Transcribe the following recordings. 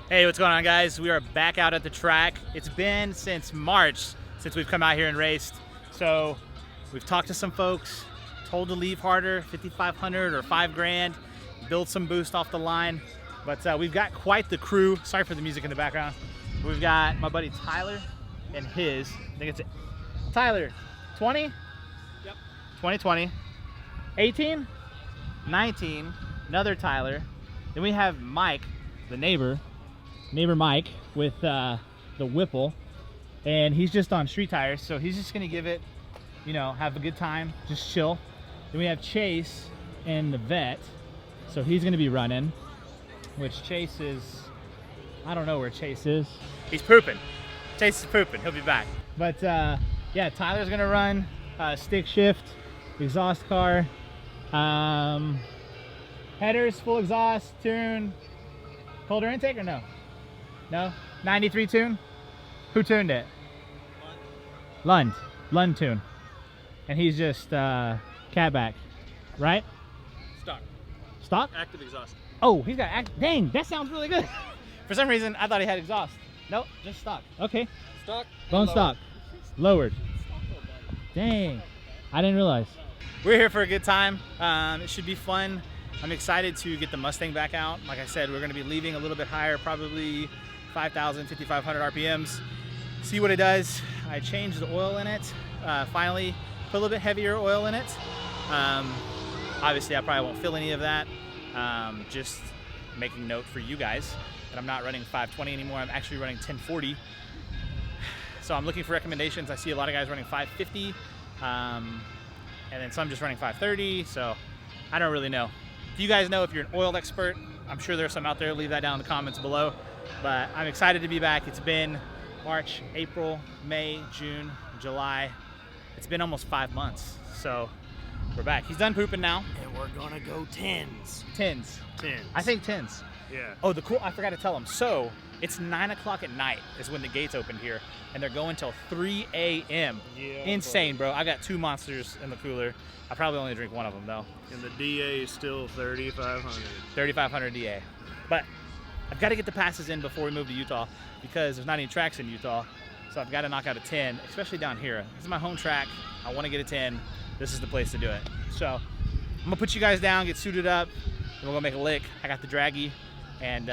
Hey, what's going on, guys? We are back out at the track. It's been since March since we've come out here and raced. So we've talked to some folks, told to leave harder, 5,500 or 5 grand, build some boost off the line. But we've got quite the crew. Sorry for the music in the background. We've got my buddy Tyler and his, I think it's Tyler, 20? Yep. 2020. 18? 19, another Tyler. Then we have Mike, the neighbor Mike with the Whipple, and he's just on street tires, so he's just gonna give it, you know, have a good time, just chill. Then we have Chase and the vet, so he's gonna be running, which Chase is, I don't know where Chase is. He's pooping. Chase is pooping, he'll be back. But yeah, Tyler's gonna run stick shift, exhaust car, headers, full exhaust, tune, colder intake or no? No? 93 tune? Who tuned it? Lund tune. And he's just catback, right? Stock? Active exhaust. Oh, he's got dang, that sounds really good. For some reason, I thought he had exhaust. Nope, just stock. Okay. Stock. Bone stock. Lowered. Dang, I didn't realize. We're here for a good time. It should be fun. I'm excited to get the Mustang back out. Like I said, we're gonna be leaving a little bit higher, probably 5,000, 5,500 RPMs. See what it does. I changed the oil in it. Finally, put a little bit heavier oil in it. Obviously, I probably won't fill any of that. Just making note for you guys that I'm not running 520 anymore. I'm actually running 1040. So I'm looking for recommendations. I see a lot of guys running 550, and then some just running 530. So I don't really know. If you guys know, if you're an oil expert, I'm sure there's some out there. Leave that down in the comments below. But I'm excited to be back. It's been March, April, May, June, July. It's been almost 5 months. So we're back. He's done pooping now. And we're gonna go tens. Tens. I think tens. Yeah. Oh, I forgot to tell him. So it's 9 o'clock at night is when the gates open here, and they're going till 3 a.m. Yeah. Insane, bro. I got 2 monsters in the cooler. I probably only drink one of them though. And the DA is still 3,500. 3,500 DA. But I've got to get the passes in before we move to Utah because there's not any tracks in Utah. So I've got to knock out a 10, especially down here. This is my home track. I want to get a 10. This is the place to do it. So I'm gonna put you guys down, get suited up, and we're gonna make a lick. I got the draggy, and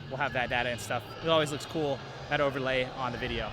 we'll have that data and stuff. It always looks cool, that overlay on the video.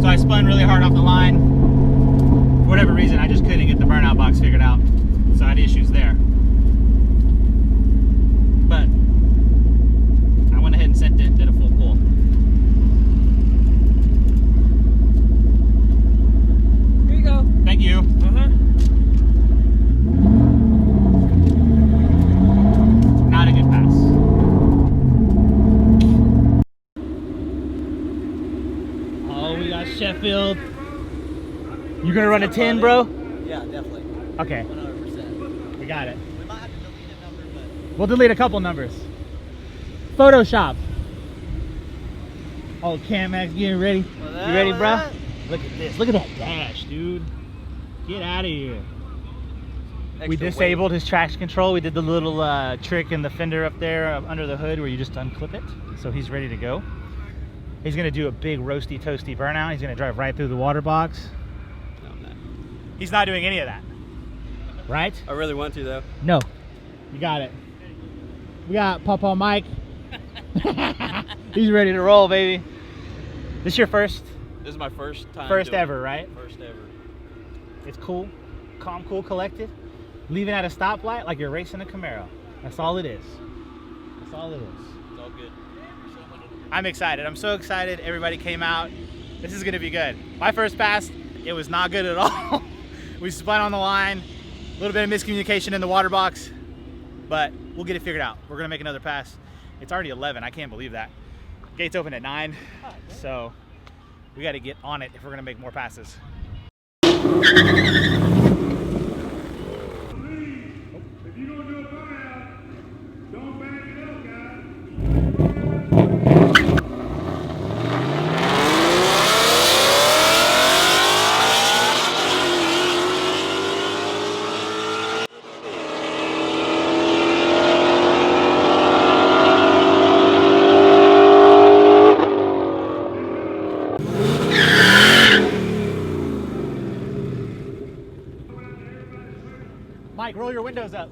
So I spun really hard off the line. For whatever reason, I just couldn't get the burnout box figured out. So I had issues there. But I went ahead and sent it, did a full pull. Here you go. Thank you. Not a good pass. Sheffield. You gonna run a 10, bro? Yeah, definitely. Okay. 100%. We got it. We might have to delete a number, but... We'll delete a couple numbers. Photoshop. Oh, Cam Max getting ready. You ready, bro? Look at this. Look at that dash, dude. Get out of here. We disabled his traction control. We did the little trick in the fender up there under the hood where you just unclip it. So he's ready to go. He's gonna do a big roasty toasty burnout. He's gonna drive right through the water box. No, I'm not. He's not doing any of that. Right? I really want to though. No. You got it. We got Papa Mike. He's ready to roll, baby. This your first? This is my first time. First doing ever, it. right? First ever. It's cool. Calm, cool, collected. Leaving at a stoplight like you're racing a Camaro. That's all it is. That's all it is. It's all good. I'm excited. I'm so excited. Everybody came out. This is gonna be good. My first pass, it was not good at all. We spun on the line. A little bit of miscommunication in the water box, but we'll get it figured out. We're gonna make another pass. It's already 11. I can't believe that. Gates open at 9, so we got to get on it if we're gonna make more passes. If you don't do a buyout, don't back it up, guys. Mike, roll your windows up.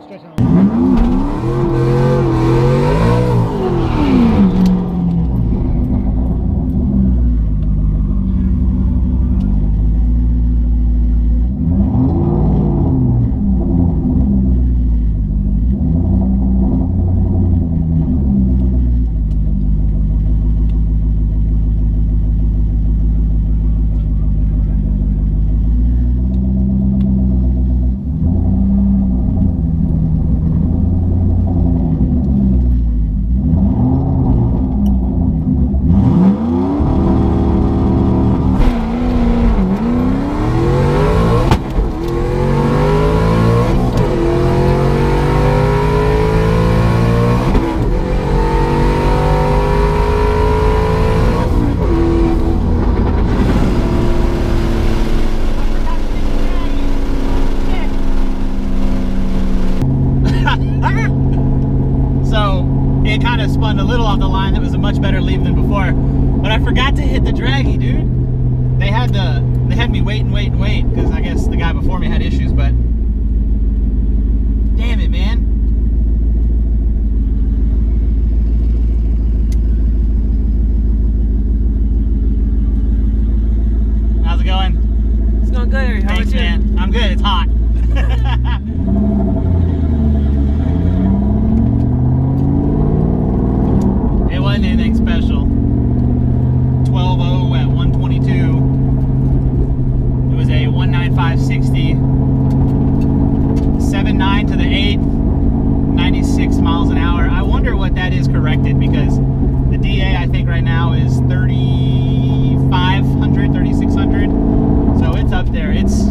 Stretch on. It kind of spun a little off the line. That was a much better leave than before. But I forgot to hit the draggy, dude. They had me wait because I guess the guy before me had issues, but damn it, man. How's it going? It's going good. How Thanks, about you? man. I'm good. It's hot. It wasn't anything special. 12.0 at 122. It was a 195.60. 7.9 to the 8th. 96 miles an hour. I wonder what that is corrected because the DA I think right now is 3,500, 3,600. So it's up there. It's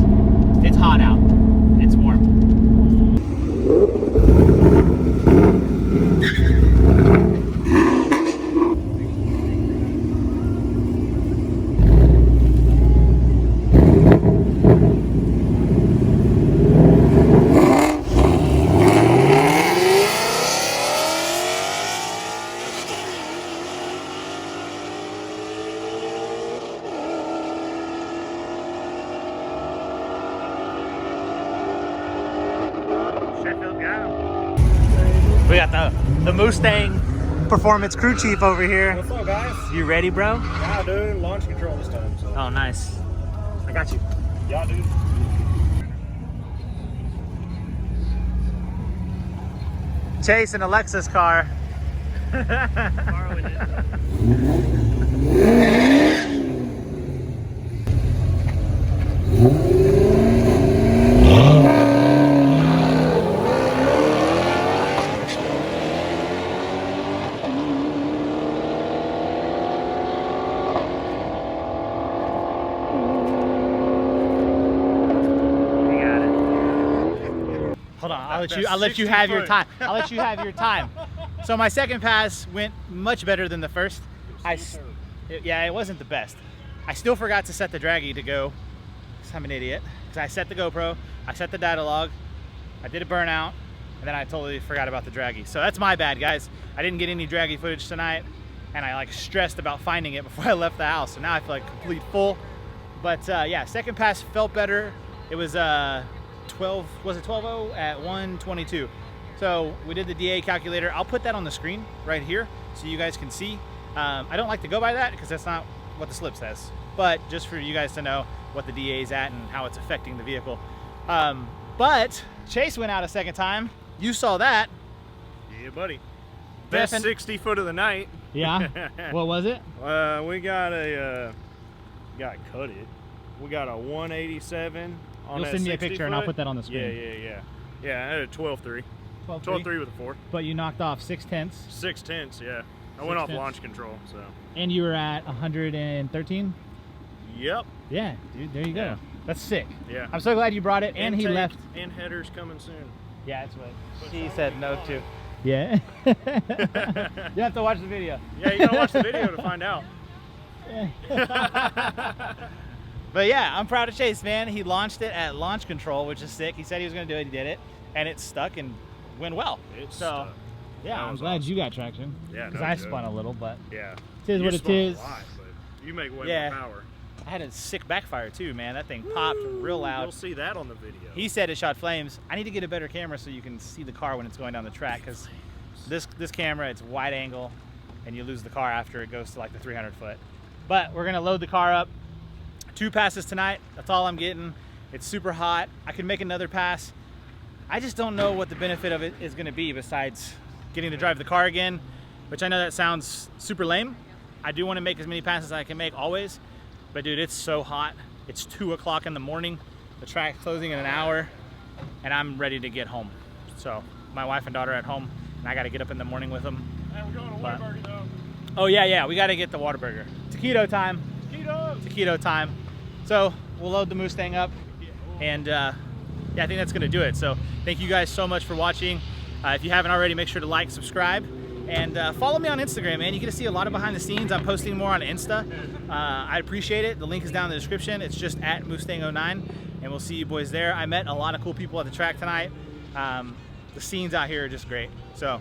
hot out. It's warm. We got the Mustang Performance Crew Chief over here. What's up, guys? You ready, bro? Yeah, dude. Launch control this time. So. Oh, nice. I got you. Yeah, dude. Chase in a Lexus car. Borrowing it. I'll let you 60 have your foot. time. I'll let you have your time. So my second pass went much better than the first. Yeah, it wasn't the best. I still forgot to set the draggy to go. 'Cause I'm an idiot. 'Cause I set the GoPro, I set the data log, I did a burnout, and then I totally forgot about the draggy. So that's my bad, guys. I didn't get any draggy footage tonight, and I like stressed about finding it before I left the house. So now I feel like complete full. But yeah, second pass felt better. It was 12, was it 12.0 at 1:22. So we did the DA calculator. I'll put that on the screen right here so you guys can see. I don't like to go by that because that's not what the slip says, but just for you guys to know what the DA is at and how it's affecting the vehicle. But Chase went out a second time. You saw that. Yeah, buddy. Best 60 foot of the night. Yeah. What was it? We got a, cut it. We got a 187 on You'll that send me a 60 picture and I'll put that on the screen. Yeah, I had a 12.3. 12.3 with a 4. But you knocked off 6/10. 6/10, yeah. I went off 6/10. launch control, so. And you were at 113? Yep. Yeah, dude, there you go. Yeah. That's sick. Yeah. I'm so glad you brought it, and he Intake left. And headers coming soon. Yeah, that's what he said no to. Yeah. You have to watch the video. Yeah, you gotta watch the video to find out. But yeah, I'm proud of Chase, man. He launched it at launch control, which is sick. He said he was going to do it. He did it, and it stuck and went well. So, yeah, That I'm was glad awesome. you got traction. Yeah, Because no I joke. spun a little, but yeah. tis You what it spun a is. lot, but you make way Yeah. more power. I had a sick backfire too, man. That thing popped real loud. You'll see that on the video. He said it shot flames. I need to get a better camera so you can see the car when it's going down the track, because this camera, it's wide angle, and you lose the car after it goes to like the 300 foot. But we're gonna load the car up. 2 passes tonight. That's all I'm getting. It's super hot. I could make another pass. I just don't know what the benefit of it is gonna be besides getting to drive the car again, which I know that sounds super lame. I do want to make as many passes as I can make always, but dude, it's so hot. It's 2 o'clock in the morning. The track's closing in an hour, and I'm ready to get home. So my wife and daughter are at home, and I got to get up in the morning with them. Hey, we're going to Whataburger though. Oh yeah, we got to get the Whataburger. Taquito time. Taquito time. So we'll load the Mustang up, and yeah, I think that's gonna do it. So thank you guys so much for watching. If you haven't already, make sure to like, subscribe, and follow me on Instagram, man. You get to see a lot of behind the scenes. I'm posting more on Insta. I appreciate it. The link is down in the description. It's just at Mustang09, and we'll see you boys there. I met a lot of cool people at the track tonight. The scenes out here are just great. So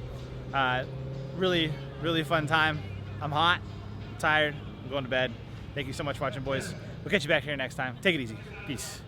really, really fun time. I'm hot, I'm tired, I'm going to bed. Thank you so much for watching, boys. We'll catch you back here next time. Take it easy. Peace.